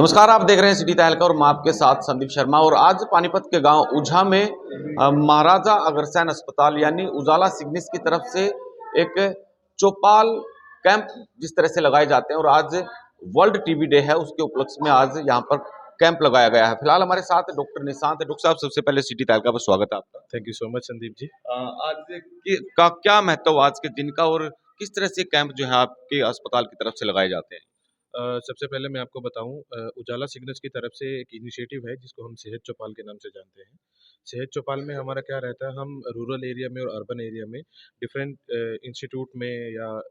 नमस्कार, आप देख रहे हैं सिटी तहलका और मैं आपके साथ संदीप शर्मा। और आज पानीपत के गांव उझा में महाराजा अग्रसेन अस्पताल यानी उजाला सिग्निस की तरफ से एक चौपाल कैंप जिस तरह से लगाए जाते हैं और आज वर्ल्ड टीबी डे है, उसके उपलक्ष्य में आज यहाँ पर कैंप लगाया गया है। फिलहाल हमारे साथ डॉक्टर निशांत है। डॉक्टर साहब, सबसे पहले सिटी तहलका पर स्वागत है आपका। Thank you so much Sandeep ji. का क्या महत्व आज के दिन का और किस तरह से कैंप जो है आपके अस्पताल की तरफ से लगाए जाते हैं? सबसे पहले मैं आपको बताऊं, उजाला सिग्नल्स की तरफ से एक इनिशिएटिव है जिसको हम सेहत चौपाल के नाम से जानते हैं। सेहत चौपाल में हमारा क्या रहता है, हम रूरल एरिया में और अर्बन एरिया में डिफरेंट इंस्टीट्यूट में या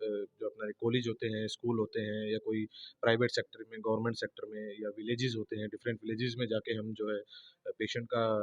जो अपना कॉलेज होते हैं, स्कूल होते हैं, या कोई प्राइवेट सेक्टर में, गवर्नमेंट सेक्टर में, या विलेजेस होते हैं, डिफरेंट विलेजेस में जाके हम जो है पेशेंट का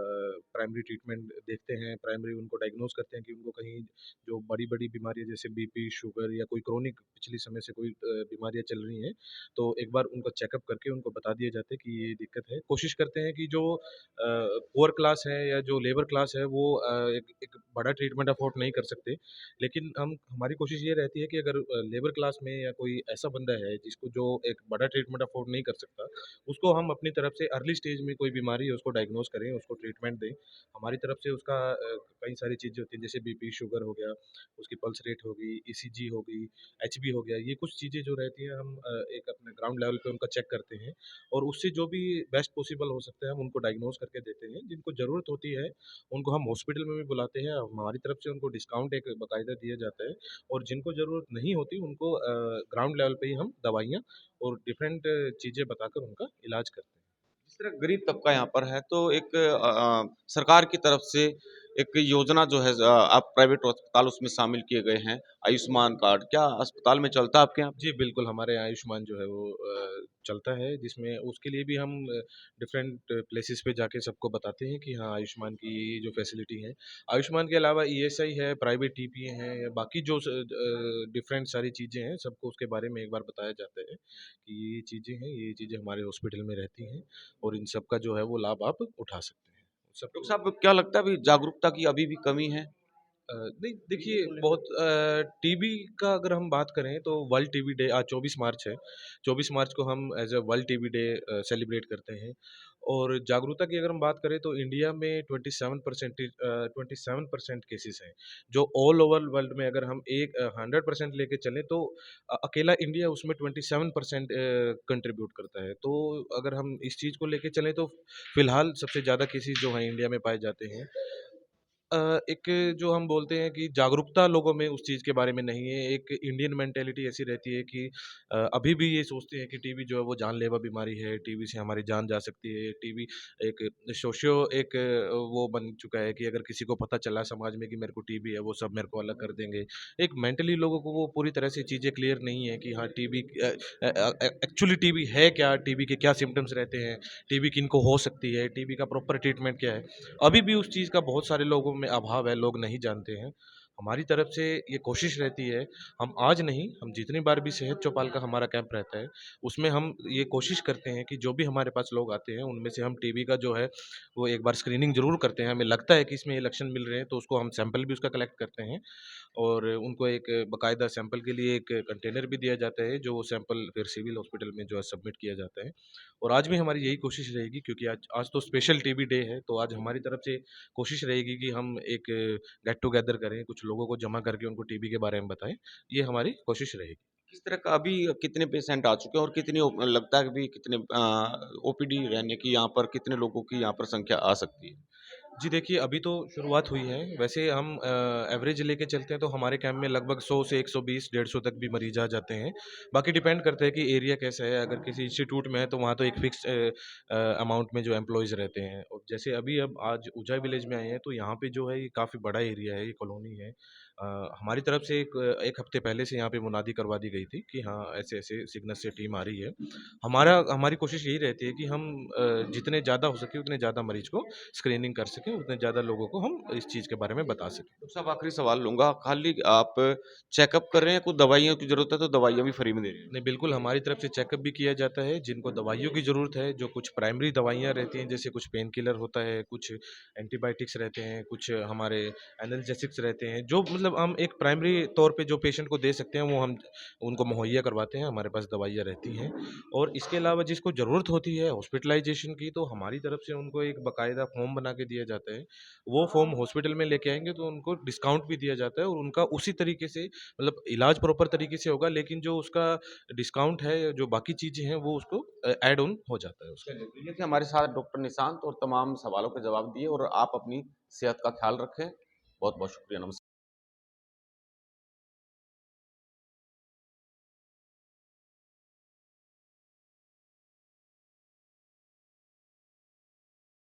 प्राइमरी ट्रीटमेंट देखते हैं। प्राइमरी उनको डायग्नोज करते हैं कि उनको कहीं जो बड़ी बड़ी बीमारियां जैसे बीपी, शुगर या कोई क्रोनिक पिछली समय से कोई बीमारियां चल रही हैं, तो एक बार उनको चेकअप करके उनको बता दिया जाता है कि ये दिक्कत है। कोशिश करते हैं कि जो पुअर क्लास है या जो लेबर क्लास है वो एक बड़ा ट्रीटमेंट अफोर्ड नहीं कर सकते, लेकिन हम हमारी कोशिश ये रहती है कि अगर लेबर क्लास में या कोई ऐसा बंदा है जिसको जो एक बड़ा ट्रीटमेंट अफोर्ड नहीं कर सकता, उसको हम अपनी तरफ से अर्ली स्टेज में कोई बीमारी है उसको डायग्नोज करें, उसको ट्रीटमेंट दें। हमारी तरफ से उसका कई सारी चीज़ें होती हैं, जैसे बीपी, शुगर हो गया, उसकी पल्स रेट होगी, ईसीजी होगी, एचबी हो गया। ये कुछ चीज़ें जो रहती हैं हम एक अपने ग्राउंड लेवल पे उनका चेक करते हैं और उससे जो भी बेस्ट पॉसिबल हो सकता है हम उनको डायग्नोज करके देते हैं। जिनको ज़रूरत होती है उनको हम हॉस्पिटल में भी बुलाते हैं, हमारी तरफ से उनको डिस्काउंट एक बाकायदा दिया जाता है। और जिनको ज़रूरत नहीं होती उनको ग्राउंड लेवल पे ही हम दवाइयाँ और डिफरेंट चीज़ें बताकर उनका इलाज करते हैं। जिस तरह गरीब तबका यहाँ पर है तो एक सरकार की तरफ से एक योजना जो है, आप प्राइवेट अस्पताल उसमें शामिल किए गए हैं, आयुष्मान कार्ड क्या अस्पताल में चलता है आपके यहाँ? जी, बिल्कुल, हमारे यहाँ आयुष्मान जो है वो चलता है, जिसमें उसके लिए भी हम डिफरेंट प्लेसेस पे जाके सबको बताते हैं कि हाँ, आयुष्मान की ये जो फैसिलिटी है। आयुष्मान के अलावा ईएसआई है, प्राइवेट टीपीए हैं, या बाकी जो डिफरेंट सारी चीज़ें हैं, सबको उसके बारे में एक बार बताया जाता है कि ये चीज़ें हैं, ये चीज़ें हमारे हॉस्पिटल में रहती हैं और इन सब का जो है वो लाभ आप उठा सकते हैं। डॉक्टर सबको साहब, क्या लगता है अभी जागरूकता की अभी भी कमी है? नहीं देखिए, बहुत टीबी का अगर हम बात करें तो वर्ल्ड टीबी डे आज 24 मार्च है। 24 मार्च को हम as a world TB day celebrate करते हैं। और जागरूकता की अगर हम बात करें तो इंडिया में 27% केसेस हैं, जो ऑल ओवर वर्ल्ड में अगर हम एक 100% लेके चलें तो अकेला इंडिया उसमें 27% कंट्रीब्यूट करता है। तो अगर हम इस चीज़ को लेके चलें तो फिलहाल सबसे ज़्यादा केसेस जो हैं इंडिया में पाए जाते हैं। एक जो हम बोलते हैं कि जागरूकता लोगों में उस चीज़ के बारे में नहीं है। एक इंडियन मेंटालिटी ऐसी रहती है कि अभी भी ये सोचते हैं कि टीबी जो है वो जानलेवा बीमारी है, टीबी से हमारी जान जा सकती है। टीबी एक सोशियो एक वो बन चुका है कि अगर किसी को पता चला समाज में कि मेरे को टीबी है, वो सब मेरे को अलग कर देंगे। एक मेंटली लोगों को वो पूरी तरह से चीज़ें क्लियर नहीं है कि हाँ, टीबी एक्चुअली टीबी है क्या? टीबी के क्या सिम्पटम्स रहते हैं? टीबी किनको हो सकती है? टीबी का प्रॉपर ट्रीटमेंट क्या है? अभी भी उस चीज़ का बहुत सारे लोगों में अभाव है, लोग नहीं जानते हैं। हमारी तरफ से ये कोशिश रहती है, हम आज नहीं, हम जितनी बार भी सेहत चौपाल का हमारा कैंप रहता है, उसमें हम ये कोशिश करते हैं कि जो भी हमारे पास लोग आते हैं, उनमें से हम टीबी का जो है, वो एक बार स्क्रीनिंग ज़रूर करते हैं। हमें लगता है कि इसमें ये लक्षण मिल रहे हैं, तो उसको हम सैंपल भी उसका कलेक्ट करते हैं और उनको एक बाकायदा सैंपल के लिए एक कंटेनर भी दिया जाता है, जो वो सैंपल फिर सिविल हॉस्पिटल में जो है सबमिट किया जाता है। और आज भी हमारी यही कोशिश रहेगी, क्योंकि आज आज तो स्पेशल टीबी डे है, तो आज हमारी तरफ से कोशिश रहेगी कि हम एक गेट टुगेदर करें, कुछ लोगों को जमा करके उनको टीबी के बारे में बताएँ। ये हमारी कोशिश रहेगी। किस तरह का अभी कितने पेशेंट आ चुके हैं और कितनी लगता है कि भी कितने ओपीडी रहने की यहाँ पर कितने लोगों की यहाँ पर संख्या आ सकती है? जी देखिए, अभी तो शुरुआत हुई है। वैसे हम एवरेज लेके चलते हैं तो हमारे कैंप में लगभग 100 से 120, 150 तक भी मरीज़ आ जाते हैं। बाकी डिपेंड करता है कि एरिया कैसा है। अगर किसी इंस्टीट्यूट में है तो वहाँ तो एक फ़िक्स अमाउंट में जो एम्प्लॉइज़ रहते हैं। और जैसे अभी अब आज ऊँचा विलेज में आए हैं, तो यहाँ पे जो है ये काफ़ी बड़ा एरिया है, ये कॉलोनी है। हमारी तरफ से 1 हफ़्ते पहले से यहाँ पे मुनादी करवा दी गई थी कि हाँ, ऐसे-ऐसे सिग्नस से टीम आ रही है। हमारी कोशिश यही रहती है कि हम जितने ज़्यादा हो सके उतने ज़्यादा मरीज़ को स्क्रीनिंग कर सकें, उतने ज़्यादा लोगों को हम इस चीज़ के बारे में बता सकें। तो साहब, आखिरी सवाल लूँगा, खाली आप चेकअप कर रहे हैं, कुछ दवाइयों की ज़रूरत है तो दवाइयाँ भी फ्री में दे रहे हैं? नहीं, बिल्कुल हमारी तरफ से चेकअप भी किया जाता है, जिनको दवाइयों की ज़रूरत है, जो कुछ प्राइमरी दवाइयाँ रहती हैं, जैसे कुछ पेन किलर होता है, कुछ एंटीबायोटिक्स रहते हैं, कुछ हमारे एनाल्जेसिक्स रहते हैं, जो मतलब मतलब हम एक प्राइमरी तौर पे जो पेशेंट को दे सकते हैं वो हम उनको मुहैया करवाते हैं, हमारे पास दवाइयाँ रहती हैं। और इसके अलावा जिसको ज़रूरत होती है हॉस्पिटलाइजेशन की, तो हमारी तरफ से उनको एक बाकायदा फॉर्म बना के दिया जाता है। वो फॉर्म हॉस्पिटल में लेके आएँगे तो उनको डिस्काउंट भी दिया जाता है, और उनका उसी तरीके से मतलब इलाज प्रॉपर तरीके से होगा, लेकिन जो उसका डिस्काउंट है, जो बाकी चीज़ें हैं वो उसको ऐड ऑन हो जाता है उसका। चलिए, तो ये थे हमारे साथ डॉक्टर निशांत और तमाम सवालों के जवाब दिए और आप अपनी सेहत का ख्याल रखें। बहुत बहुत शुक्रिया। नमस्कार।